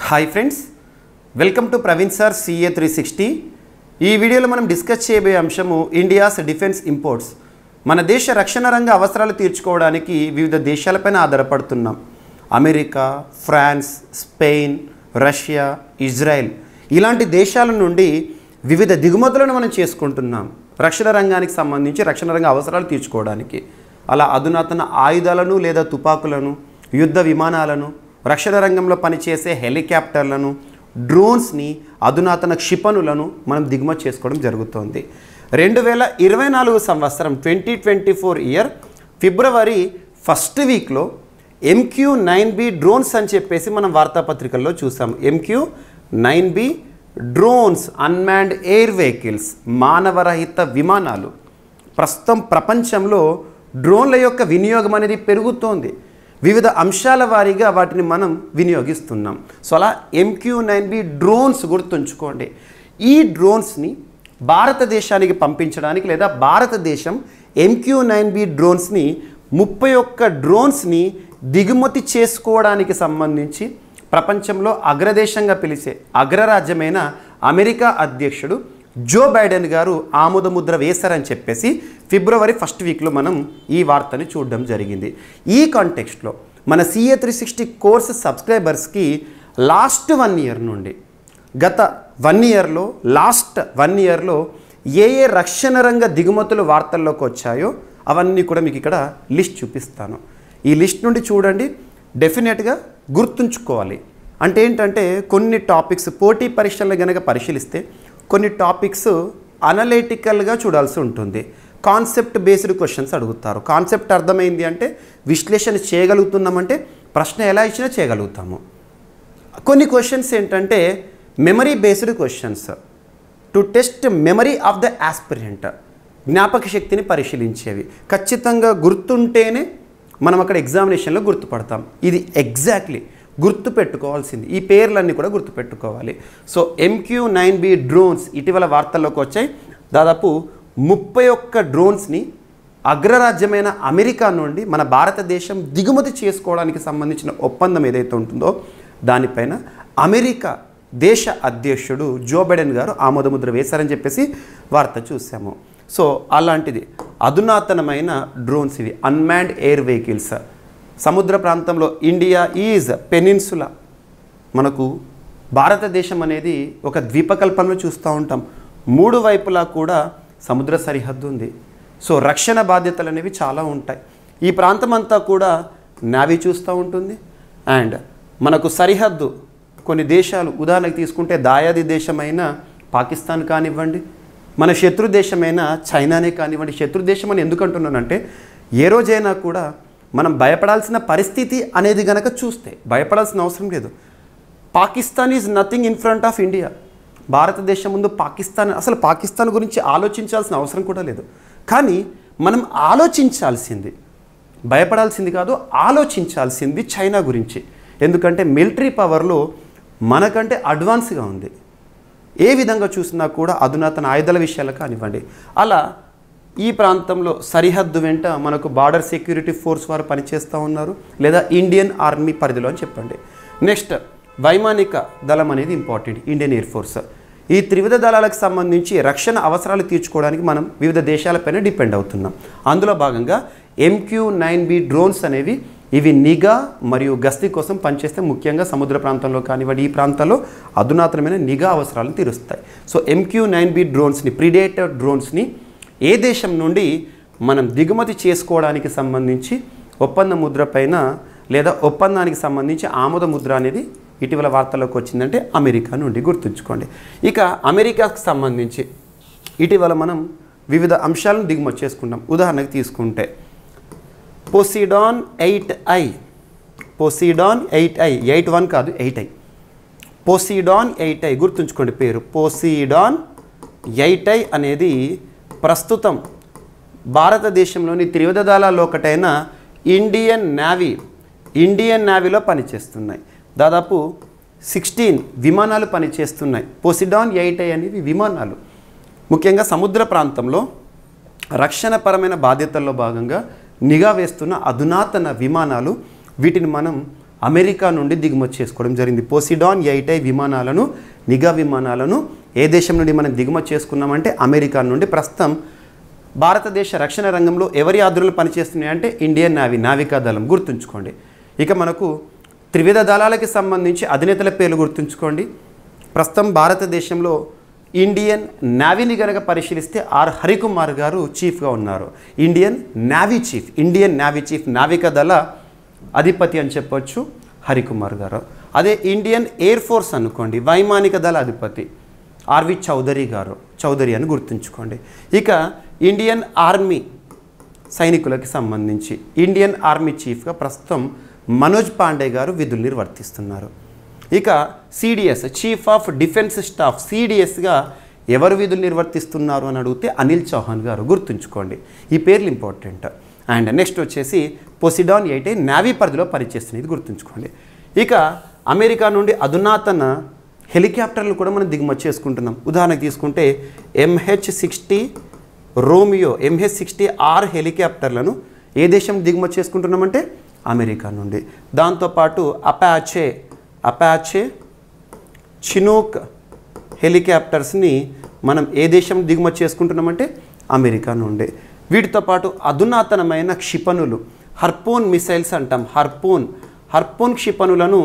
Hi friends, welcome to Praveen sir CA 360. ఈ వీడియోలో మనం డిస్కస్ చేయబోయే అంశము ఇండియాస్ డిఫెన్స్ ఇంపోర్ట్స్. మన దేశ రక్షణ రంగ అవసరాలు తీర్చుకోవడానికి వివిధ దేశాలపైన ఆధారపడుతున్నాం. America, France, Spain, Russia, Israel ఇలాంటి దేశాల నుండి వివిధ దిగుమతులను మనం చేసుకుంటున్నాం రక్షణ రంగానికి సంబంధించి రక్షణ రంగ అవసరాలు తీర్చుకోవడానికి. అలా అధునాతన ఆయుధాలను లేదా తుపాకులను, యుద్ధ విమానాలను, రక్షణ రంగంలో పనిచేసే హెలికాప్టర్లను, డ్రోన్స్ని, అధునాతన క్షిపణులను మనం దిగుమతి చేసుకోవడం జరుగుతోంది. 2024 సంవత్సరం 2024 ఇయర్ ఫిబ్రవరి ఫస్ట్ వీక్లో MQ-9B డ్రోన్స్ అని చెప్పేసి మనం వార్తాపత్రికల్లో చూసాం. MQ-9B drones, unmanned air vehicles, మానవరహిత విమానాలు. ప్రస్తుతం ప్రపంచంలో డ్రోన్ల యొక్క వినియోగం అనేది పెరుగుతోంది. వివిధ అంశాల వారీగా వాటిని మనం వినియోగిస్తున్నాం. సో అలా MQ-9B డ్రోన్స్ గుర్తుంచుకోండి. ఈ డ్రోన్స్ని భారతదేశానికి పంపించడానికి లేదా భారతదేశం MQ-9B డ్రోన్స్ని 31 డ్రోన్స్ని దిగుమతి చేసుకోవడానికి సంబంధించి ప్రపంచంలో అగ్రదేశంగా పిలిచే అగ్రరాజ్యమైన అమెరికా అధ్యక్షుడు జో బైడెన్ గారు ఆమోదముద్ర వేశారని చెప్పేసి ఫిబ్రవరి ఫస్ట్ వీక్లో మనం ఈ వార్తని చూడడం జరిగింది. ఈ కాంటెక్స్ట్లో మన CA 360 కోర్స్ సబ్స్క్రైబర్స్కి లాస్ట్ 1 ఇయర్ నుండి గత 1 ఇయర్లో లాస్ట్ 1 ఇయర్లో ఏ రక్షణ రంగ దిగుమతులు వార్తల్లోకి వచ్చాయో అవన్నీ కూడా మీకు ఇక్కడ లిస్ట్ చూపిస్తాను. ఈ లిస్ట్ నుండి చూడండి, డెఫినెట్గా గుర్తుంచుకోవాలి. అంటే ఏంటంటే కొన్ని టాపిక్స్ పోటీ పరీక్షలను కనుక పరిశీలిస్తే కొన్ని టాపిక్స్ అనలిటికల్గా చూడాల్సి ఉంటుంది. కాన్సెప్ట్ బేస్డ్ క్వశ్చన్స్ అడుగుతారు. కాన్సెప్ట్ అర్థమైంది అంటే విశ్లేషణ చేయగలుగుతున్నామంటే ప్రశ్న ఎలా ఇచ్చినా చేయగలుగుతాము. కొన్ని క్వశ్చన్స్ ఏంటంటే memory based questions, to test memory of the aspirant, జ్ఞాపక శక్తిని పరిశీలించేవి. ఖచ్చితంగా గుర్తుంటేనే మనం అక్కడ ఎగ్జామినేషన్లో గుర్తుపడతాం. ఇది ఎగ్జాక్ట్లీ గుర్తుపెట్టుకోవాల్సింది. ఈ పేర్లన్నీ కూడా గుర్తుపెట్టుకోవాలి. సో MQ-9B డ్రోన్స్ ఇటీవల వార్తల్లోకి వచ్చాయి. దాదాపు 31 డ్రోన్స్ని అగ్రరాజ్యమైన అమెరికా నుండి మన భారతదేశం దిగుమతి చేసుకోవడానికి సంబంధించిన ఒప్పందం ఏదైతే ఉంటుందో దానిపైన అమెరికా దేశ అధ్యక్షుడు జో బైడెన్ గారు ఆమోదముద్ర వేశారని చెప్పేసి వార్త చూసాము. సో అలాంటిది అధునాతనమైన డ్రోన్స్ ఇవి, అన్మాన్డ్ ఎయిర్ వెహికల్స్. సముద్ర ప్రాంతంలో ఇండియా ఈజ్ పెనిన్సులా. మనకు భారతదేశం అనేది ఒక ద్వీపకల్పంలో చూస్తూ ఉంటాం. 3 వైపులా కూడా సముద్ర సరిహద్దు ఉంది. సో రక్షణ బాధ్యతలు అనేవి చాలా ఉంటాయి. ఈ ప్రాంతం అంతా కూడా నావీ చూస్తూ ఉంటుంది. అండ్ మనకు సరిహద్దు కొన్ని దేశాలు, ఉదాహరణకు తీసుకుంటే దాయాది దేశమైన పాకిస్తాన్ కానివ్వండి, మన శత్రు దేశమైన చైనానే కానివ్వండి. శత్రు దేశం అని ఎందుకు అంటున్నానంటే ఏ రోజైనా కూడా మనం భయపడాల్సిన పరిస్థితి అనేది గనక చూస్తే భయపడాల్సిన అవసరం లేదు. Pakistan is nothing in front of India. భారతదేశం ముందు అసలు పాకిస్తాన్ గురించి ఆలోచించాల్సిన అవసరం కూడా లేదు. కానీ మనం ఆలోచించాల్సింది, భయపడాల్సింది కాదు, ఆలోచించాల్సింది చైనా గురించి. ఎందుకంటే మిలిటరీ పవర్లో మనకంటే అడ్వాన్స్గా ఉంది. ఏ విధంగా చూసినా కూడా అధునాతన ఆయుధాల విషయాలు కానివ్వండి. అలా ఈ ప్రాంతంలో సరిహద్దు వెంట మనకు బార్డర్ సెక్యూరిటీ ఫోర్స్ వారు పనిచేస్తూ ఉన్నారు, లేదా ఇండియన్ ఆర్మీ పరిధిలో అని చెప్పండి. నెక్స్ట్ వైమానిక దళం అనేది ఇంపార్టెంట్, ఇండియన్ ఎయిర్ ఫోర్స్. ఈ త్రివిధ దళాలకు సంబంధించి రక్షణ అవసరాలు తీర్చుకోవడానికి మనం వివిధ దేశాలపైన డిపెండ్ అవుతున్నాం. అందులో భాగంగా MQ-9B డ్రోన్స్ అనేవి ఇవి నిఘా మరియు గస్తీ కోసం పనిచేస్తే ముఖ్యంగా సముద్ర ప్రాంతంలో కానివ్వండి ఈ ప్రాంతాల్లో అధునాతనమైన నిఘా అవసరాలను తీరుస్తాయి. సో MQ-9B డ్రోన్స్ని, ప్రిడేటర్ డ్రోన్స్ని ఏ దేశం నుండి మనం దిగుమతి చేసుకోవడానికి సంబంధించి ఒప్పంద ముద్ర పైన లేదా ఒప్పందానికి సంబంధించి ఆమోద ముద్ర అనేది ఇటీవల వార్తల్లోకి వచ్చిందంటే అమెరికా నుండి గుర్తుంచుకోండి. ఇక అమెరికాకు సంబంధించి ఇటీవల మనం వివిధ అంశాలను దిగుమతి చేసుకుంటాం. ఉదాహరణకు తీసుకుంటే పోసిడాన్ 8I, పోసిడాన్ 8I, 81 కాదు 8I, పోసిడాన్ 8I గుర్తుంచుకోండి పేరు. పోసిడాన్ 8I అనేది ప్రస్తుతం భారతదేశంలోని త్రివిధ దళాల్లో ఒకటైన ఇండియన్ నావీలో పనిచేస్తున్నాయి. దాదాపు 16 విమానాలు పనిచేస్తున్నాయి. పోసిడాన్ 8I అనేవి విమానాలు ముఖ్యంగా సముద్ర ప్రాంతంలో రక్షణపరమైన బాధ్యతల్లో భాగంగా నిఘా వేస్తున్న అధునాతన విమానాలు. వీటిని మనం అమెరికా నుండి దిగుమతి చేసుకోవడం జరిగింది. పోసిడాన్ 8I విమానాలను, నిఘా విమానాలను ఏ దేశం నుండి మనం దిగుమతి చేసుకున్నామంటే అమెరికా నుండి. ప్రస్తుతం భారతదేశ రక్షణ రంగంలో ఎవరి ఆధ్వర్యంలో పనిచేస్తున్నాయంటే ఇండియన్ నేవీ, నావికా దళం గుర్తుంచుకోండి. ఇక మనకు త్రివిధ దళాలకి సంబంధించి అధినేతల పేర్లు గుర్తుంచుకోండి. ప్రస్తుతం భారతదేశంలో ఇండియన్ నేవీని కనుక పరిశీలిస్తే ఆర్ హరికుమార్ గారు చీఫ్గా ఉన్నారు. ఇండియన్ నేవీ చీఫ్ నావికా దళ అధిపతి అని చెప్పొచ్చు హరికుమార్ గారు. అదే ఇండియన్ ఎయిర్ ఫోర్స్ అనుకోండి, వైమానిక దళ అధిపతి ఆర్వి చౌదరి అని గుర్తుంచుకోండి. ఇక ఇండియన్ ఆర్మీ సైనికులకి సంబంధించి ఇండియన్ ఆర్మీ చీఫ్గా ప్రస్తుతం మనోజ్ పాండే గారు విధులు నిర్వర్తిస్తున్నారు. ఇక CDS chief of defence staff, సిడిఎస్గా ఎవరు విధులు నిర్వర్తిస్తున్నారు అని అడిగితే అనిల్ చౌహాన్ గారు గుర్తుంచుకోండి. ఈ పేర్లు ఇంపార్టెంట్. అండ్ నెక్స్ట్ వచ్చేసి పోసిడాన్ 8I నేవీ పరిధిలో పనిచేస్తుంది, ఇది గుర్తుంచుకోండి. ఇక అమెరికా నుండి అధునాతన హెలికాప్టర్లు కూడా మనం దిగుమతి చేసుకుంటున్నాం. ఉదాహరణకు తీసుకుంటే MH-60 రోమియో, MH-60R హెలికాప్టర్లను ఏ దేశం దిగుమతి చేసుకుంటున్నామంటే అమెరికా నుండి. దాంతోపాటు అపాచే చినూక్ హెలికాప్టర్స్ని మనం ఏ దేశం దిగుమతి చేసుకుంటున్నామంటే అమెరికా నుండి. వీటితో పాటు అధునాతనమైన క్షిపణులు, హర్పూన్ మిసైల్స్ అంటాం, హర్పూన్ క్షిపణులను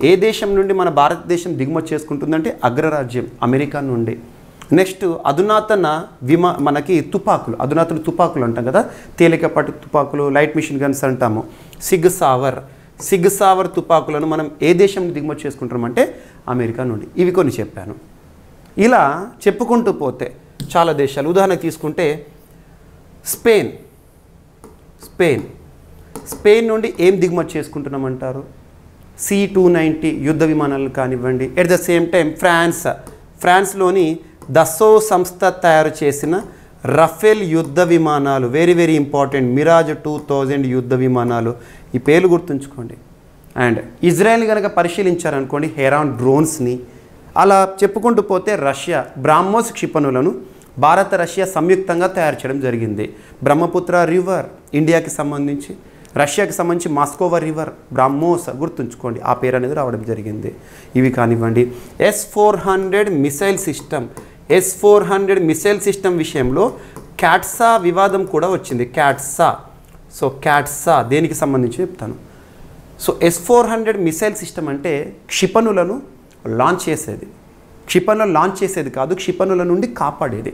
ఏ దేశం నుండి మన భారతదేశం దిగుమతి చేసుకుంటుందంటే అగ్రరాజ్యం అమెరికా నుండి. నెక్స్ట్ అధునాతన మనకి అధునాతన తుపాకులు అంటాం కదా, తేలికపాటి తుపాకులు, లైట్ మిషన్ గన్స్ అంటాము. సిగ్ సావర్ తుపాకులను మనం ఏ దేశం దిగుమతి చేసుకుంటామంటే అమెరికా నుండి. ఇవి కొన్ని చెప్పాను. ఇలా చెప్పుకుంటూ పోతే చాలా దేశాలు. ఉదాహరణకు తీసుకుంటే స్పెయిన్ నుండి ఏం దిగుమతి చేసుకుంటున్నామంటారు? C-290 యుద్ధ విమానాలు కానివ్వండి. ఎట్ ద సేమ్ టైం ఫ్రాన్స్లోని దసో సంస్థ తయారు చేసిన రఫేల్ యుద్ధ విమానాలు, వెరీ ఇంపార్టెంట్, మిరాజ్ 2000 యుద్ధ విమానాలు, ఈ పేర్లు గుర్తుంచుకోండి. అండ్ ఇజ్రాయెల్ కనుక పరిశీలించారనుకోండి, హెరాన్ డ్రోన్స్ని. అలా చెప్పుకుంటూ పోతే రష్యా బ్రాహ్మోస్ క్షిపణులను భారత రష్యా సంయుక్తంగా తయారు చేయడం జరిగింది. బ్రహ్మపుత్ర రివర్ ఇండియాకి సంబంధించి, రష్యాకి సంబంధించి మాస్కోవా రివర్, బ్రాహ్మోస్ గుర్తుంచుకోండి, ఆ పేరు అనేది రావడం జరిగింది. ఇవి కానివ్వండి. S-400 మిసైల్ సిస్టమ్ విషయంలో క్యాట్సా వివాదం కూడా వచ్చింది. క్యాట్సా దేనికి సంబంధించి చెప్తాను. S-400 మిసైల్ సిస్టమ్ అంటే క్షిపణులను లాంచ్ చేసేది కాదు, క్షిపణుల నుండి కాపాడేది.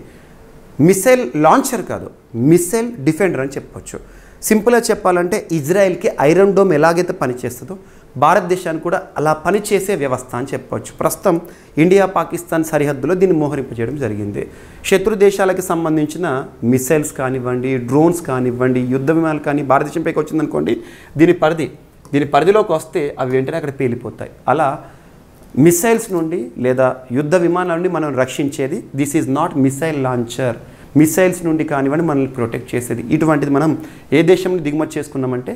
మిసైల్ లాంచర్ కాదు, మిసైల్ డిఫెండర్ అని చెప్పొచ్చు. సింపుల్గా చెప్పాలంటే ఇజ్రాయెల్కి ఐరన్ డోమ్ ఎలాగైతే పనిచేస్తుందో భారతదేశానికి కూడా అలా పనిచేసే వ్యవస్థ అని చెప్పవచ్చు. ప్రస్తుతం ఇండియా పాకిస్తాన్ సరిహద్దులో దీన్ని మోహరింపజేయడం జరిగింది. శత్రు దేశాలకు సంబంధించిన మిసైల్స్ కానివ్వండి, డ్రోన్స్ కానివ్వండి, యుద్ధ విమానాలు కానీ భారతదేశంపైకి వచ్చిందనుకోండి, దీని పరిధిలోకి వస్తే అవి వెంటనే అక్కడ పేలిపోతాయి. అలా మిసైల్స్ నుండి లేదా యుద్ధ విమానాల నుండి మనం రక్షించేది. This is not missile launcher. Missiles నుండి కానివ్వండి మనల్ని ప్రొటెక్ట్ చేసేది. ఇటువంటిది మనం ఏ దేశం నుండి దిగుమతి చేసుకున్నామంటే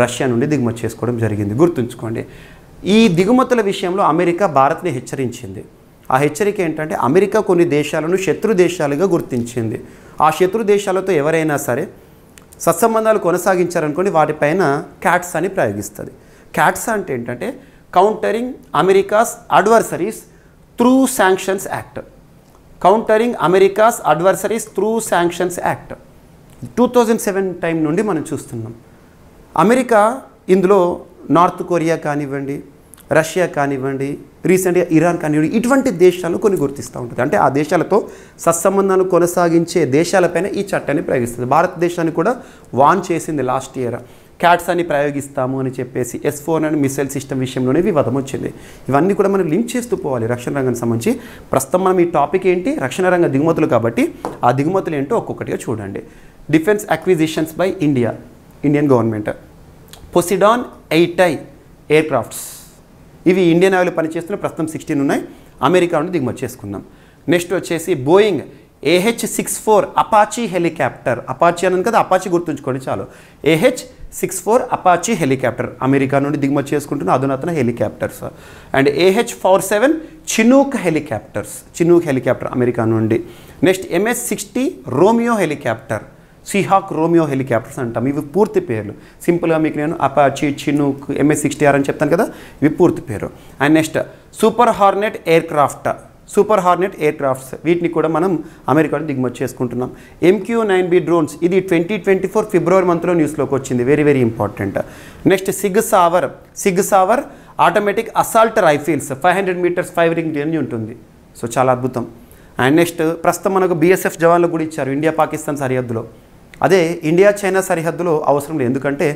రష్యా నుండి దిగుమతి చేసుకోవడం జరిగింది. గుర్తుంచుకోండి. ఈ దిగుమతుల విషయంలో అమెరికా భారత్ని హెచ్చరించింది. ఆ హెచ్చరిక ఏంటంటే అమెరికా కొన్ని దేశాలను శత్రు దేశాలుగా గుర్తించింది. ఆ శత్రు దేశాలతో ఎవరైనా సరే సత్సంబంధాలు కొనసాగించారనుకోండి, వాటిపైన క్యాట్స్ అని ప్రయోగిస్తుంది. క్యాట్స్ అంటే ఏంటంటే countering America's adversaries through sanctions act. 2007 time నుండి మనం చూస్తున్నాం. అమెరికా ఇందులో నార్త్ కొరియా కానివ్వండి, రష్యా కానివ్వండి, రీసెంట్గా ఇరాన్ కానివ్వండి, ఇటువంటి దేశాలను కొన్ని గుర్తిస్తూ ఉంటుంది. అంటే ఆ దేశాలతో సత్సంబంధాలు కొనసాగించే దేశాలపైన ఈ చట్టాన్ని ప్రయోగిస్తుంది. భారతదేశాన్ని కూడా వాన్ చేసింది లాస్ట్ ఇయర్, క్యాట్స్ అని ప్రయోగిస్తాము అని చెప్పేసి. S-400 మిసైల్ సిస్టమ్ విషయంలోనే వివాదం వచ్చింది. ఇవన్నీ కూడా మనం లింక్ చేస్తూ పోవాలి రక్షణ రంగానికి సంబంధించి. ప్రస్తుతం మనం ఈ టాపిక్ ఏంటి, రక్షణ రంగ దిగుమతులు కాబట్టి ఆ దిగుమతులు ఏంటో ఒక్కొక్కటిగా చూడండి. Defence acquisitions by Indian government. Poseidon 8I air crafts, ఇవి ఇండియన్ నేవీలో పనిచేస్తున్న ప్రస్తుతం 16 ఉన్నాయి. అమెరికా నుండి దిగుమతి చేసుకుందాం. నెక్స్ట్ వచ్చేసి Boeing AH-64 Apache helicopter. Apache అన్నాను కదా, అపాచీ గుర్తుంచుకోండి చాలు. AH-64 అపాచీ హెలికాప్టర్ అమెరికా నుండి దిగుమతి చేసుకుంటున్న అధునాతన helicopters. And AH-47 Chinook helicopter America నుండి. Next MS-60 Romeo helicopter Seahawk Romeo helicopters అంటాం. ఇవి పూర్తి పేర్లు. సింపుల్గా మీకు నేను అపాచీ, చినూక్, MS-60R అని చెప్తాను కదా, ఇవి పూర్తి పేరు. And next super Hornet air crafts, వీటిని కూడా మనం అమెరికా దిగుమతి చేసుకుంటున్నాం. MQ-9B డ్రోన్స్, ఇది 2024 ఫిబ్రవరి మంత్లో న్యూస్లోకి వచ్చింది, very very important. Next Sig Sauer automatic assault rifles, 500 metres firing range ఉంటుంది. సో చాలా అద్భుతం. అండ్ నెక్స్ట్ ప్రస్తుతం మనకు BSF జవాన్లు కూడా ఇచ్చారు ఇండియా పాకిస్తాన్ సరిహద్దులో. అదే ఇండియా చైనా సరిహద్దులో అవసరం లేదు, ఎందుకంటే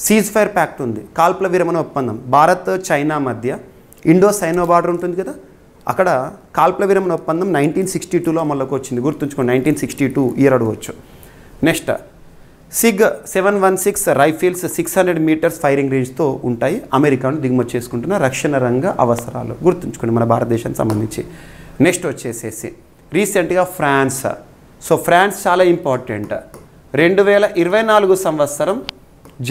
సీజ్ ఫైర్ ప్యాక్ట్ ఉంది, కాల్పుల విరమణ ఒప్పందం. భారత్ చైనా మధ్య ఇండో సైనో బార్డర్ ఉంటుంది కదా, అక్కడ కాల్పుల విరమణ ఒప్పందం 1962లో అమల్లోకి వచ్చింది. గుర్తుంచుకోండి, 1962 ఇయర్ అడగవచ్చు. Next SIG-716 rifles 600 metres firing రేంజ్తో ఉంటాయి. అమెరికాను దిగుమతి చేసుకుంటున్న రక్షణ రంగ అవసరాలు గుర్తుంచుకోండి మన భారతదేశానికి సంబంధించి. నెక్స్ట్ వచ్చేసేసి రీసెంట్గా ఫ్రాన్స్. సో ఫ్రాన్స్ చాలా ఇంపార్టెంట్. 2024 సంవత్సరం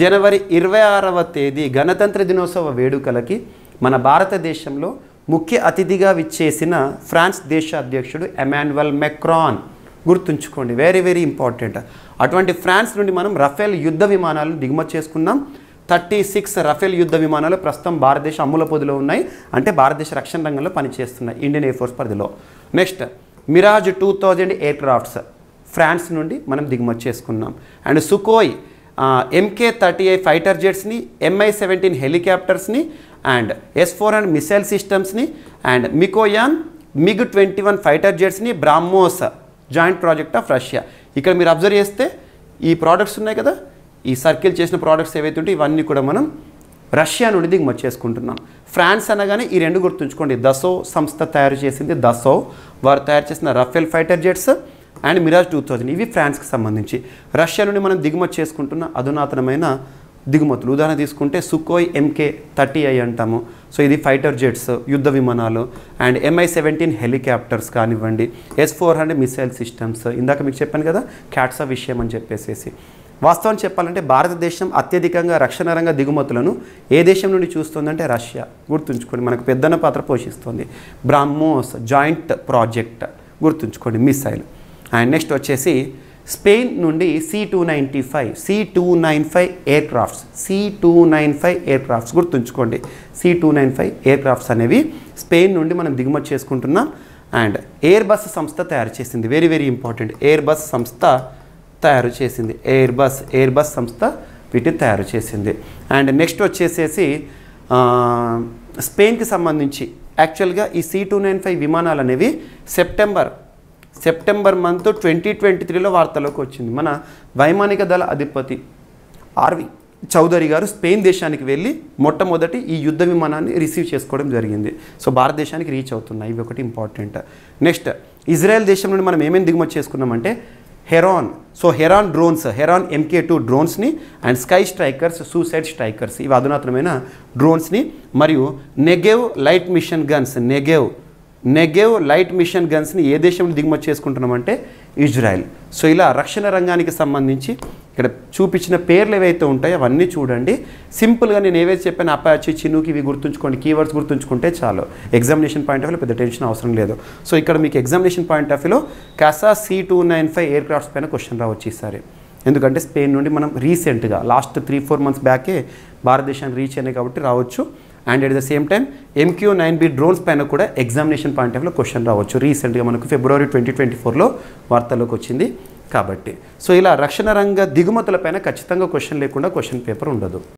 జనవరి 26వ తేదీ గణతంత్ర దినోత్సవ వేడుకలకి మన భారతదేశంలో ముఖ్య అతిథిగా విచ్చేసిన ఫ్రాన్స్ దేశ అధ్యక్షుడు ఎమాన్యుయల్ మెక్రాన్. గుర్తుంచుకోండి, వెరీ వెరీ ఇంపార్టెంట్. అటువంటి ఫ్రాన్స్ నుండి మనం రఫేల్ యుద్ధ విమానాలను దిగుమతి చేసుకున్నాం. 36 రఫేల్ యుద్ధ విమానాలు ప్రస్తుతం భారతదేశ అమ్ముల పొదిలో ఉన్నాయి, అంటే భారతదేశ రక్షణ రంగంలో పనిచేస్తున్నాయి ఇండియన్ ఎయిర్ ఫోర్స్ పరిధిలో. Next Mirage 2000 aircrafts France నుండి మనం దిగుమతి చేసుకున్నాం. అండ్ సుకోయ్ MK-38 ఫైటర్ జెట్స్ని, Mi-17 హెలికాప్టర్స్ని, అండ్ S-400 మిసైల్ సిస్టమ్స్ని, అండ్ మికోయాన్ MiG-21 ఫైటర్ జెట్స్ని, BrahMos joint project of Russia. ఇక్కడ మీరు అబ్జర్వ్ చేస్తే ఈ ప్రోడక్ట్స్ ఉన్నాయి కదా, ఈ సర్కిల్ చేసిన ప్రోడక్ట్స్ ఏవైతే ఉంటే ఇవన్నీ కూడా మనం రష్యా నుండి దిగుమతి చేసుకుంటున్నాం. ఫ్రాన్స్ అనగానే ఈ రెండు గుర్తుంచుకోండి. దసో సంస్థ తయారు చేసింది, దసో వారు తయారు చేసిన Rafale fighter jets and Mirage 2000, ఇవి ఫ్రాన్స్కి సంబంధించి. రష్యా నుండి మనం దిగుమతి చేసుకుంటున్న అధునాతనమైన దిగుమతులు ఉదాహరణ తీసుకుంటే సుకోయ్ MK-30I అంటాము. సో ఇది ఫైటర్ జెట్స్ యుద్ధ విమానాలు. అండ్ Mi-17 హెలికాప్టర్స్ కానివ్వండి, S-400 మిసైల్ సిస్టమ్స్, ఇందాక మీకు చెప్పాను కదా క్యాట్సా విషయం అని చెప్పేసి. వాస్తవం చెప్పాలంటే భారతదేశం అత్యధికంగా రక్షణ రంగ దిగుమతులను ఏ దేశం నుండి చూస్తుందంటే రష్యా. గుర్తుంచుకోండి, మనకు పెద్దన్న పాత్ర పోషిస్తుంది. బ్రాహ్మోస్ జాయింట్ ప్రాజెక్ట్ గుర్తుంచుకోండి, మిసైల్. అండ్ నెక్స్ట్ వచ్చేసి స్పెయిన్ నుండి C-295 ఎయిర్ క్రాఫ్ట్స్ గుర్తుంచుకోండి. C-295 ఎయిర్ క్రాఫ్ట్స్ అనేవి స్పెయిన్ నుండి మనం దిగుమతి చేసుకుంటున్నాం. అండ్ ఎయిర్ బస్ సంస్థ తయారు చేసింది, very very important. Air bus సంస్థ తయారు చేసింది, ఎయిర్ బస్ సంస్థ వీటిని తయారు చేసింది. అండ్ నెక్స్ట్ వచ్చేసేసి స్పెయిన్కి సంబంధించి యాక్చువల్గా ఈ C-295 విమానాలు అనేవి సెప్టెంబర్ మంత్ 2023లో వార్తలోకి వచ్చింది. మన వైమానిక దళ అధిపతి ఆర్వి చౌదరి గారు స్పెయిన్ దేశానికి వెళ్ళి మొట్టమొదటి ఈ యుద్ధ విమానాన్ని రిసీవ్ చేసుకోవడం జరిగింది. సో భారతదేశానికి రీచ్ అవుతున్నాయి, ఇవి ఒకటి ఇంపార్టెంట్. నెక్స్ట్ ఇజ్రాయెల్ దేశం నుండి మనం ఏమేమి దిగుమతి చేసుకున్నామంటే హెరాన్. సో హెరాన్ MK-2 డ్రోన్స్ని and sky strikers, suicide strikers, ఇవి అధునాతనమైన డ్రోన్స్ని, మరియు నెగెవ్ లైట్ మిషన్ గన్స్ని ఏ దేశంలో దిగుమతి చేసుకుంటున్నామంటే ఇజ్రాయెల్. సో ఇలా రక్షణ రంగానికి సంబంధించి ఇక్కడ చూపించిన పేర్లు ఏవైతే ఉంటాయో అవన్నీ చూడండి. సింపుల్గా నేను ఏవైతే చెప్పాను అపాచీ, చినూక్, ఇవి గుర్తుంచుకోండి, కీవర్డ్స్ గుర్తుంచుకుంటే చాలు. ఎగ్జామినేషన్ పాయింట్ ఆఫ్ వ్యూలో పెద్ద టెన్షన్ అవసరం లేదు. సో ఇక్కడ మీకు ఎగ్జామినేషన్ పాయింట్ ఆఫ్ వ్యూలో కాసా C-295 ఎయిర్ క్రాఫ్ట్స్ పైన క్వశ్చన్ రావచ్చు ఈసారి. ఎందుకంటే స్పెయిన్ నుండి మనం రీసెంట్గా లాస్ట్ 3-4 మంత్స్ బ్యాకే భారతదేశానికి రీచ్ అయినాయి కాబట్టి రావచ్చు. And at the same time MQ-9B drones పైన కూడా ఎగ్జామినేషన్ పాయింట్ ఆఫ్ వ్యూలో క్వశ్చన్ రావచ్చు. రీసెంట్గా మనకు ఫిబ్రవరి 2024లో వార్తల్లోకి వచ్చింది కాబట్టి. సో ఇలా రక్షణ రంగ దిగుమతుల పైన ఖచ్చితంగా క్వశ్చన్ లేకుండా క్వశ్చన్ పేపర్ ఉండదు.